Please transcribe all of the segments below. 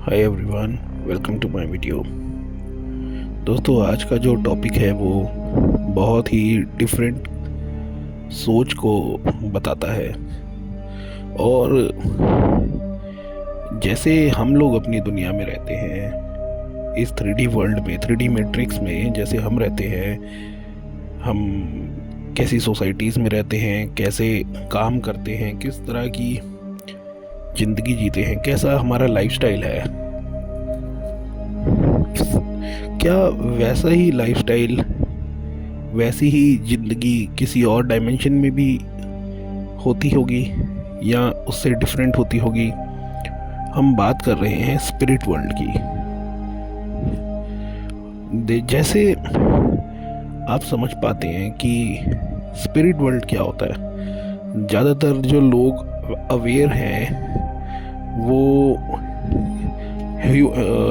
Hi everyone, welcome to my video. दोस्तों, आज का जो टॉपिक है वो बहुत ही डिफरेंट सोच को बताता है। और जैसे हम लोग अपनी दुनिया में रहते हैं, इस 3D वर्ल्ड में, 3D मैट्रिक्स में जैसे हम रहते हैं, हम कैसी सोसाइटीज़ में रहते हैं, कैसे काम करते हैं, किस तरह की ज़िंदगी जीते हैं, कैसा हमारा लाइफस्टाइल है, क्या वैसा ही लाइफस्टाइल, वैसी ही ज़िंदगी किसी और डायमेंशन में भी होती होगी या उससे डिफरेंट होती होगी। हम बात कर रहे हैं स्पिरिट वर्ल्ड की। जैसे आप समझ पाते हैं कि स्पिरिट वर्ल्ड क्या होता है। ज़्यादातर जो लोग अवेयर हैं वो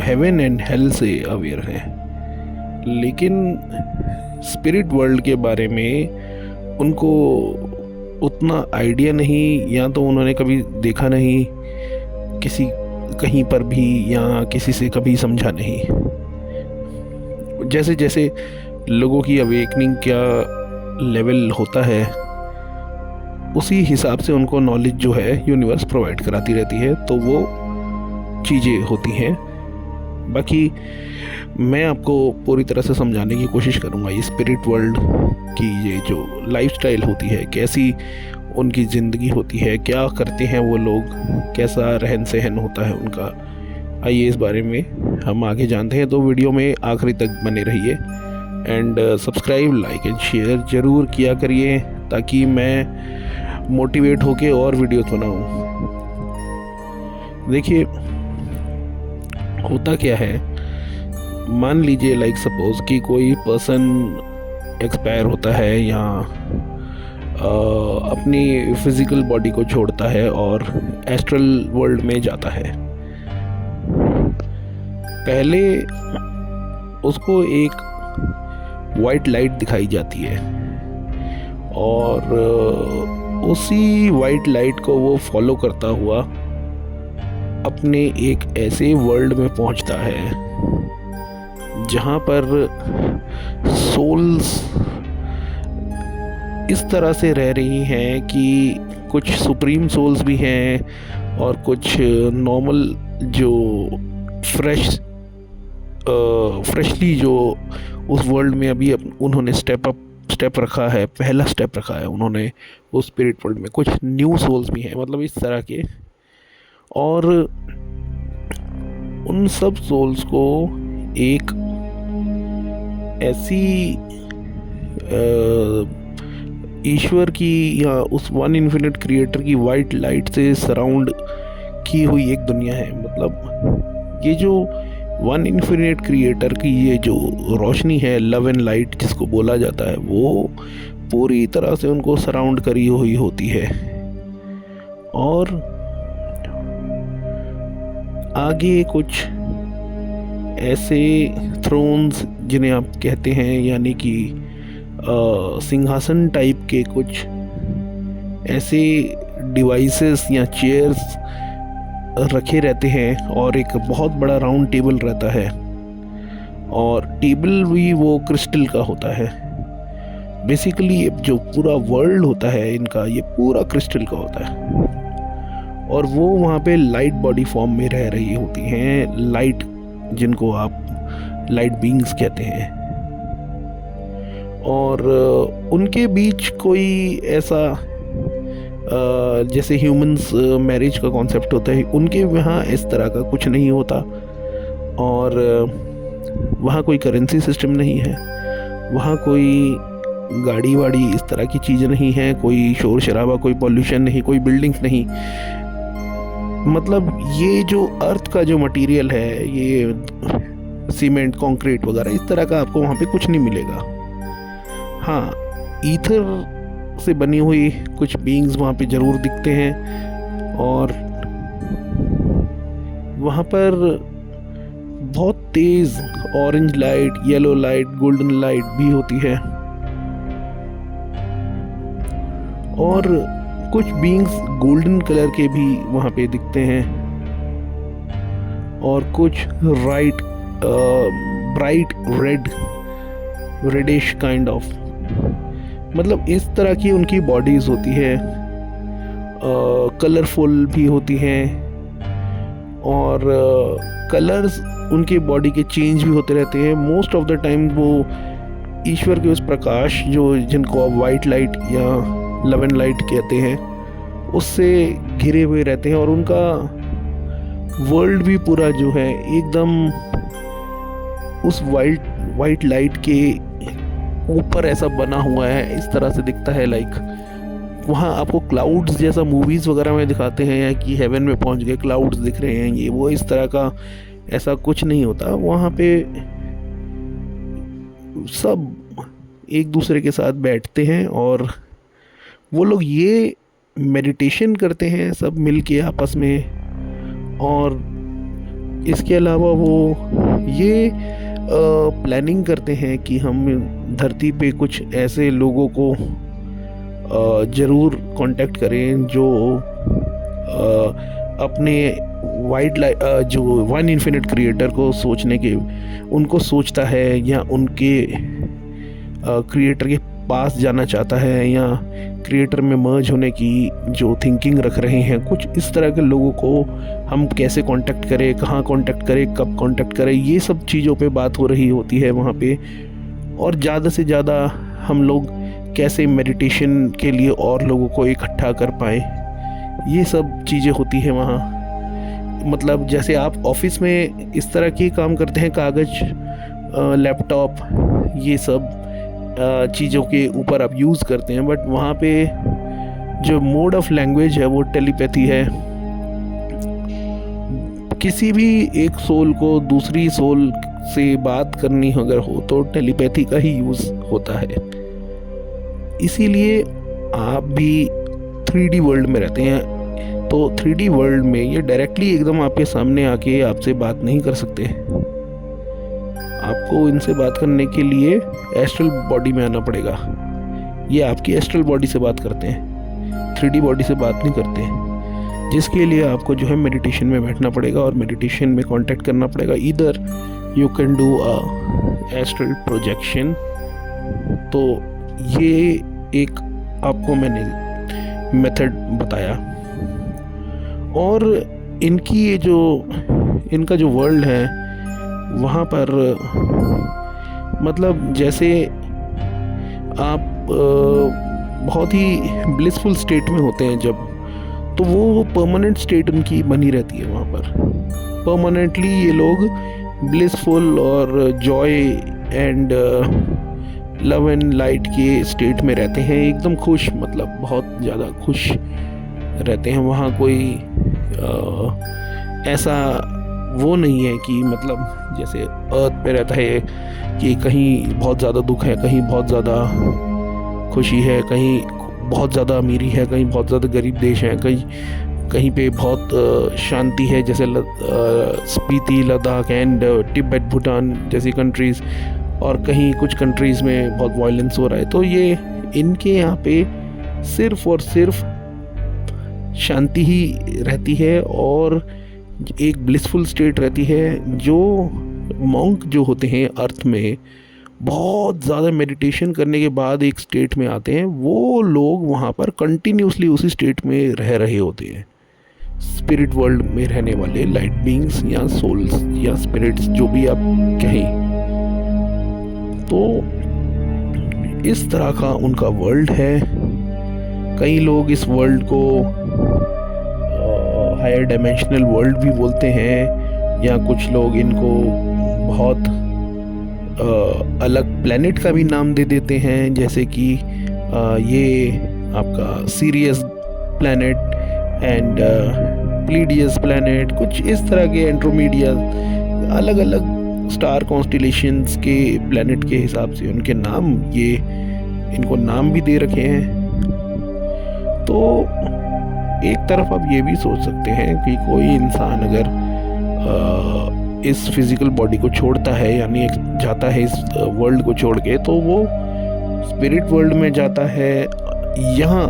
हेवन एंड हेल से अवेयर हैं, लेकिन स्पिरिट वर्ल्ड के बारे में उनको उतना आइडिया नहीं, या तो उन्होंने कभी देखा नहीं किसी कहीं पर भी, या किसी से कभी समझा नहीं। जैसे जैसे लोगों की अवेकनिंग क्या लेवल होता है, उसी हिसाब से उनको नॉलेज जो है यूनिवर्स प्रोवाइड कराती रहती है, तो वो चीज़ें होती हैं। बाकी मैं आपको पूरी तरह से समझाने की कोशिश करूँगा ये स्पिरिट वर्ल्ड की ये जो लाइफस्टाइल होती है, कैसी उनकी ज़िंदगी होती है, क्या करते हैं वो लोग, कैसा रहन सहन होता है उनका। आइए इस बारे में हम आगे जानते हैं। तो वीडियो में आखिरी तक बने रहिए and subscribe, like and share ज़रूर किया करिए, ताकि मैं मोटिवेट होके और वीडियोस बनाऊँ। देखिए, होता क्या है, मान लीजिए लाइक सपोज कि कोई पर्सन एक्सपायर होता है या अपनी फिजिकल बॉडी को छोड़ता है और एस्ट्रल वर्ल्ड में जाता है। पहले उसको एक वाइट लाइट दिखाई जाती है और उसी वाइट लाइट को वो फॉलो करता हुआ अपने एक ऐसे वर्ल्ड में पहुंचता है जहां पर सोल्स इस तरह से रह रही हैं कि कुछ सुप्रीम सोल्स भी हैं और कुछ नॉर्मल जो फ्रेशली जो उस वर्ल्ड में अभी उन्होंने स्टेप रखा है, पहला स्टेप रखा है उन्होंने उस स्पिरिट वर्ल्ड में। कुछ न्यू सोल्स भी हैं, मतलब इस तरह के। और उन सब सोल्स को एक ऐसी ईश्वर की या उस वन इन्फिनिट क्रिएटर की वाइट लाइट से सराउंड की हुई एक दुनिया है। मतलब ये जो वन इन्फिनिट क्रिएटर की ये जो रोशनी है, लव एंड लाइट जिसको बोला जाता है, वो पूरी तरह से उनको सराउंड करी हुई होती है। और आगे कुछ ऐसे थ्रोन्स जिन्हें आप कहते हैं, यानी कि सिंहासन टाइप के कुछ ऐसे डिवाइसेस या चेयर्स रखे रहते हैं, और एक बहुत बड़ा राउंड टेबल रहता है, और टेबल भी वो क्रिस्टल का होता है। बेसिकली ये जो पूरा वर्ल्ड होता है इनका, ये पूरा क्रिस्टल का होता है। और वो वहाँ पे लाइट बॉडी फॉर्म में रह रही होती हैं, लाइट जिनको आप लाइट बीइंग्स कहते हैं। और उनके बीच कोई ऐसा जैसे ह्यूमंस मैरिज का कॉन्सेप्ट होता है, उनके यहाँ इस तरह का कुछ नहीं होता। और वहाँ कोई करेंसी सिस्टम नहीं है, वहाँ कोई गाड़ी वाड़ी इस तरह की चीज़ें नहीं है, कोई शोर शराबा, कोई पॉल्यूशन नहीं, कोई बिल्डिंग्स नहीं। मतलब ये जो अर्थ का जो मटेरियल है, ये सीमेंट, कंक्रीट वगैरह, इस तरह का आपको वहाँ पे कुछ नहीं मिलेगा। हाँ, ईथर से बनी हुई कुछ बीइंग्स वहाँ पे ज़रूर दिखते हैं, और वहाँ पर बहुत तेज़ orange light, yellow light, golden light भी होती है। और कुछ बीइंग्स गोल्डन कलर के भी वहाँ पे दिखते हैं। और कुछ ब्राइट रेडिश काइंड ऑफ, मतलब इस तरह की उनकी बॉडीज़ होती है। कलरफुल भी होती हैं और कलर्स उनकी बॉडी के चेंज भी होते रहते हैं। मोस्ट ऑफ द टाइम वो ईश्वर के उस प्रकाश जो जिनको आप वाइट लाइट या लेवन लाइट कहते हैं उससे घिरे हुए रहते हैं, और उनका वर्ल्ड भी पूरा जो है एकदम उस वाइट लाइट के ऊपर ऐसा बना हुआ है, इस तरह से दिखता है। लाइक वहाँ आपको क्लाउड्स जैसा मूवीज़ वगैरह में दिखाते हैं कि हेवन में पहुँच गए, क्लाउड्स दिख रहे हैं, ये वो, इस तरह का ऐसा कुछ नहीं होता। वहाँ पे सब एक दूसरे के साथ बैठते हैं और वो लोग ये मेडिटेशन करते हैं सब मिल के आपस में। और इसके अलावा वो ये प्लानिंग करते हैं कि हम धरती पे कुछ ऐसे लोगों को ज़रूर कांटेक्ट करें जो अपने जो वन इन्फिनिट क्रिएटर को सोचने के, उनको सोचता है या उनके क्रिएटर के पास जाना चाहता है या क्रिएटर में मर्ज होने की जो थिंकिंग रख रहे हैं। कुछ इस तरह के लोगों को हम कैसे कांटेक्ट करें, कहाँ कांटेक्ट करें, कब कांटेक्ट करें, ये सब चीज़ों पे बात हो रही होती है वहाँ पे। और ज़्यादा से ज़्यादा हम लोग कैसे मेडिटेशन के लिए और लोगों को इकट्ठा कर पाएँ, ये सब चीज़ें होती हैं वहाँ। मतलब जैसे आप ऑफिस में इस तरह के काम करते हैं, कागज़, लैपटॉप, ये सब चीज़ों के ऊपर आप यूज़ करते हैं, बट वहाँ पे जो मोड ऑफ लैंग्वेज है वो टेलीपैथी है। किसी भी एक सोल को दूसरी सोल से बात करनी अगर हो तो टेलीपैथी का ही यूज़ होता है। इसीलिए आप भी 3D वर्ल्ड में रहते हैं, तो 3D वर्ल्ड में ये डायरेक्टली एकदम आपके सामने आके आपसे बात नहीं कर सकते। आपको इनसे बात करने के लिए एस्ट्रल बॉडी में आना पड़ेगा। ये आपकी एस्ट्रल बॉडी से बात करते हैं, 3D बॉडी से बात नहीं करते हैं, जिसके लिए आपको जो है मेडिटेशन में बैठना पड़ेगा और मेडिटेशन में कांटेक्ट करना पड़ेगा। Either you can do a astral projection. तो ये एक आपको मैंने मेथड बताया। और इनका जो वर्ल्ड है वहाँ पर मतलब जैसे आप बहुत ही ब्लिसफुल स्टेट में होते हैं जब, तो वो परमानेंट स्टेट उनकी बनी रहती है। वहाँ पर परमानेंटली ये लोग ब्लिसफुल और Joy and love and light के स्टेट में रहते हैं, एकदम खुश, मतलब बहुत ज़्यादा खुश रहते हैं। वहाँ कोई ऐसा वो नहीं है कि मतलब जैसे अर्थ पे रहता है कि कहीं बहुत ज़्यादा दुख है, कहीं बहुत ज़्यादा खुशी है, कहीं बहुत ज़्यादा अमीरी है, कहीं बहुत ज़्यादा गरीब देश है, कहीं पे बहुत शांति है, जैसे स्पीति, लद्दाख एंड तिब्बत, भूटान जैसी कंट्रीज़, और कहीं कुछ कंट्रीज़ में बहुत वायलेंस हो रहा है। तो ये इनके यहाँ पे सिर्फ और सिर्फ शांति ही रहती है और एक ब्लिसफुल स्टेट रहती है। जो मॉन्क जो होते हैं अर्थ में बहुत ज़्यादा मेडिटेशन करने के बाद एक स्टेट में आते हैं, वो लोग वहाँ पर कंटिन्यूसली उसी स्टेट में रह रहे होते हैं। स्पिरिट वर्ल्ड में रहने वाले लाइट बीइंग्स या सोल्स या स्पिरिट्स, जो भी आप कहें, तो इस तरह का उनका वर्ल्ड है। कई लोग इस वर्ल्ड को हायर डायमेंशनल वर्ल्ड भी बोलते हैं, या कुछ लोग इनको बहुत अलग प्लैनेट का भी नाम दे देते हैं, जैसे कि ये आपका सीरियस प्लैनेट एंड प्लीडियस प्लैनेट, कुछ इस तरह के एंड्रोमेडिया, अलग अलग स्टार कॉन्स्टिलेशंस के प्लैनेट के हिसाब से उनके नाम, ये इनको नाम भी दे रखे हैं। तो एक तरफ आप ये भी सोच सकते हैं कि कोई इंसान अगर इस फिज़िकल बॉडी को छोड़ता है, यानी जाता है इस वर्ल्ड को छोड़ के, तो वो स्पिरिट वर्ल्ड में जाता है। यहाँ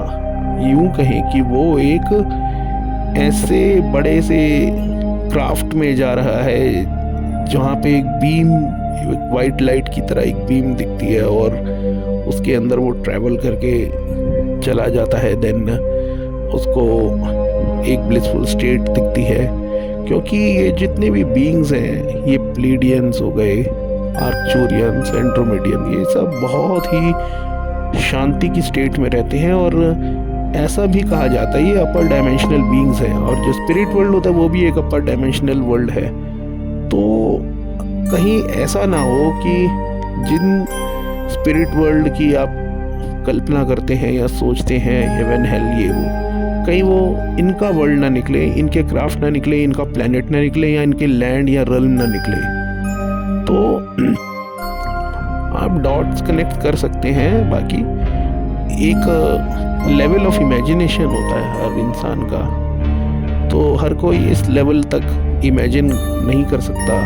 यूँ कहें कि वो एक ऐसे बड़े से क्राफ्ट में जा रहा है जहाँ पे एक बीम, एक वाइट लाइट की तरह एक बीम दिखती है और उसके अंदर वो ट्रैवल करके चला जाता है। देन उसको एक ब्लिसफुल स्टेट दिखती है, क्योंकि ये जितने भी बीइंग्स हैं, ये प्लेडियंस हो गए, आर्क्चूरियंस, एंड्रोमेडियन, ये सब बहुत ही शांति की स्टेट में रहते हैं। और ऐसा भी कहा जाता है ये अपर डायमेंशनल बीइंग्स हैं, और जो स्पिरिट वर्ल्ड होता है वो भी एक अपर डायमेंशनल वर्ल्ड है। तो कहीं ऐसा ना हो कि जिन स्पिरिट वर्ल्ड की आप कल्पना करते हैं या सोचते हैं, हेवन, हेल, ये वो, कहीं वो इनका वर्ल्ड ना निकले, इनके क्राफ्ट ना निकले, इनका प्लेनेट ना निकले, या इनके लैंड या रल्म ना निकले। तो आप डॉट्स कनेक्ट कर सकते हैं। बाकी एक लेवल ऑफ इमेजिनेशन होता है हर इंसान का, तो हर कोई इस लेवल तक इमेजिन नहीं कर सकता।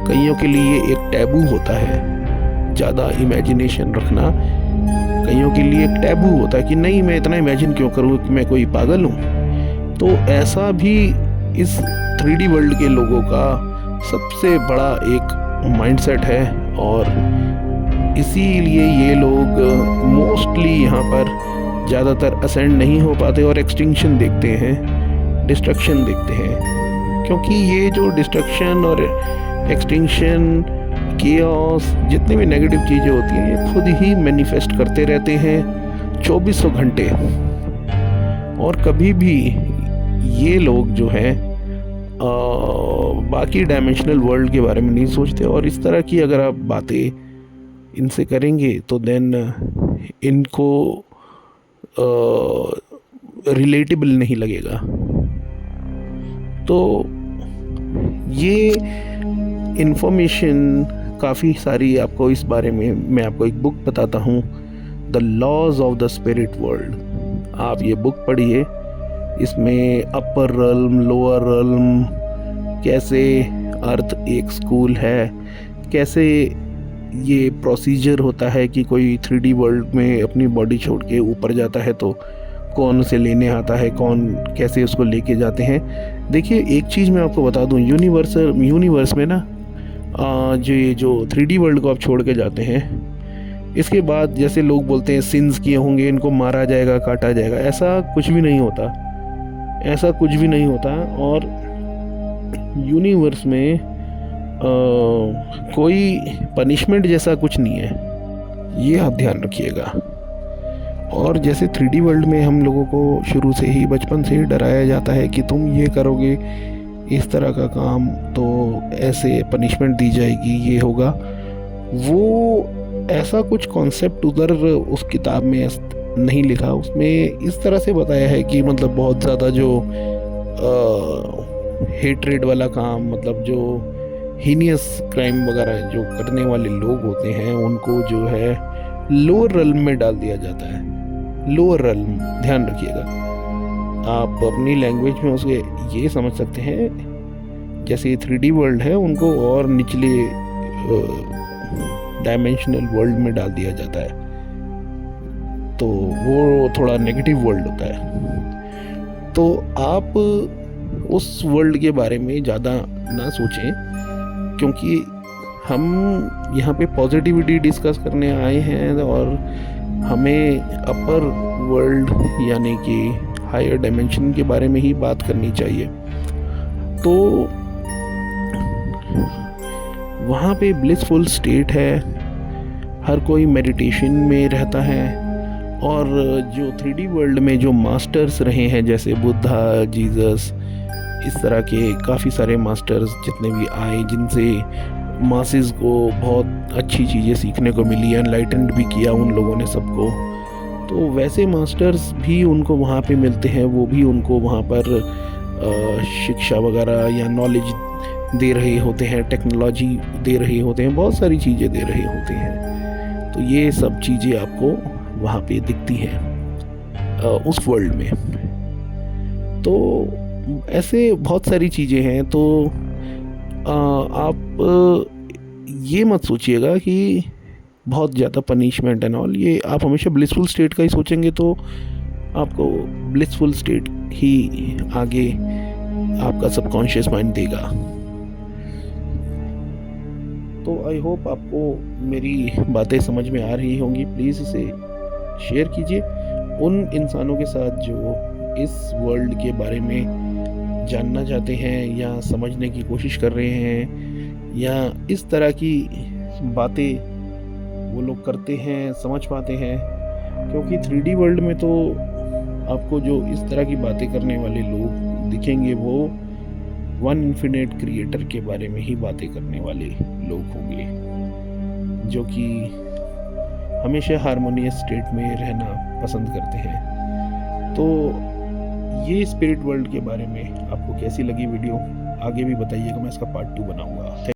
कईयों के लिए एक टैबू होता है ज़्यादा इमेजिनेशन रखना, कईयों के लिए एक टैबू होता है कि नहीं, मैं इतना इमेजिन क्यों करूँ, कि मैं कोई पागल हूँ। तो ऐसा भी इस 3D वर्ल्ड के लोगों का सबसे बड़ा एक माइंडसेट है, और इसीलिए ये लोग मोस्टली यहाँ पर ज़्यादातर असेंड नहीं हो पाते और एक्सटिंक्शन देखते हैं, डिस्ट्रक्शन देखते हैं। क्योंकि ये जो डिस्ट्रक्शन और एक्सटिंक्शन, केओस, जितनी भी नेगेटिव चीज़ें होती हैं, ये खुद ही मैनिफेस्ट करते रहते हैं 2400 घंटे। और कभी भी ये लोग जो हैं बाकी डायमेंशनल वर्ल्ड के बारे में नहीं सोचते, और इस तरह की अगर आप बातें इनसे करेंगे तो देन इनको रिलेटेबल नहीं लगेगा। तो ये इन्फॉर्मेशन काफ़ी सारी आपको इस बारे में, मैं आपको एक बुक बताता हूँ, the laws of the spirit world. आप ये बुक पढ़िए, इसमें अपर रल्म, लोअर रल्म, कैसे अर्थ एक स्कूल है, कैसे ये प्रोसीजर होता है कि कोई 3D वर्ल्ड में अपनी बॉडी छोड़ के ऊपर जाता है तो कौन उसे लेने आता है, कौन कैसे उसको लेके जाते हैं। देखिए, एक चीज़ मैं आपको बता दूं, यूनिवर्स में ना जो 3D वर्ल्ड को आप छोड़ के जाते हैं, इसके बाद जैसे लोग बोलते हैं सिंस किए होंगे, इनको मारा जाएगा, काटा जाएगा, ऐसा कुछ भी नहीं होता, ऐसा कुछ भी नहीं होता। और यूनिवर्स में कोई पनिशमेंट जैसा कुछ नहीं है, ये आप ध्यान रखिएगा। और जैसे 3D वर्ल्ड में हम लोगों को शुरू से ही, बचपन से ही डराया जाता है कि तुम ये करोगे, इस तरह का काम, तो ऐसे पनिशमेंट दी जाएगी, ये होगा, वो ऐसा कुछ कॉन्सेप्ट उधर उस किताब में नहीं लिखा। उसमें इस तरह से बताया है कि मतलब बहुत ज़्यादा जो हेट्रेड वाला काम, मतलब जो हीनियस क्राइम वगैरह जो करने वाले लोग होते हैं, उनको जो है लोअर रल्म में डाल दिया जाता है। लोअर रल्म, ध्यान रखिएगा, आप अपनी लैंग्वेज में उसे ये समझ सकते हैं, जैसे ये 3D वर्ल्ड है, उनको और निचले डायमेंशनल वर्ल्ड में डाल दिया जाता है, तो वो थोड़ा नेगेटिव वर्ल्ड होता है। तो आप उस वर्ल्ड के बारे में ज़्यादा ना सोचें, क्योंकि हम यहाँ पे पॉजिटिविटी डिस्कस करने आए हैं, और हमें अपर वर्ल्ड यानी कि हायर डायमेंशन के बारे में ही बात करनी चाहिए। तो वहाँ पे ब्लिसफुल स्टेट है, हर कोई मेडिटेशन में रहता है, और जो 3D वर्ल्ड में जो मास्टर्स रहे हैं, जैसे बुद्धा, जीसस, इस तरह के काफ़ी सारे मास्टर्स जितने भी आए, जिनसे मासेस को बहुत अच्छी चीज़ें सीखने को मिली, एनलाइटेंड भी किया उन लोगों ने सबको, तो वैसे मास्टर्स भी उनको वहाँ पे मिलते हैं, वो भी उनको वहाँ पर शिक्षा वगैरह या नॉलेज दे रहे होते हैं, टेक्नोलॉजी दे रहे होते हैं, बहुत सारी चीज़ें दे रहे होते हैं। तो ये सब चीज़ें आपको वहाँ पे दिखती हैं उस वर्ल्ड में। तो ऐसे बहुत सारी चीज़ें हैं। तो आप ये मत सोचिएगा कि बहुत ज़्यादा पनिशमेंट एंड ऑल, ये आप हमेशा ब्लिसफुल स्टेट का ही सोचेंगे तो आपको ब्लिसफुल स्टेट ही आगे आपका सबकॉन्शियस माइंड देगा। तो आई होप आपको मेरी बातें समझ में आ रही होंगी। प्लीज़ इसे शेयर कीजिए उन इंसानों के साथ जो इस वर्ल्ड के बारे में जानना चाहते हैं या समझने की कोशिश कर रहे हैं, या इस तरह की बातें वो लोग करते हैं, समझ पाते हैं। क्योंकि 3D वर्ल्ड में तो आपको जो इस तरह की बातें करने वाले लोग दिखेंगे वो वन इन्फिनिट क्रिएटर के बारे में ही बातें करने वाले लोग होंगे, जो कि हमेशा हारमोनियस स्टेट में रहना पसंद करते हैं। तो ये स्पिरिट वर्ल्ड के बारे में आपको कैसी लगी वीडियो, आगे भी बताइएगा, मैं इसका पार्ट 2 बनाऊंगा।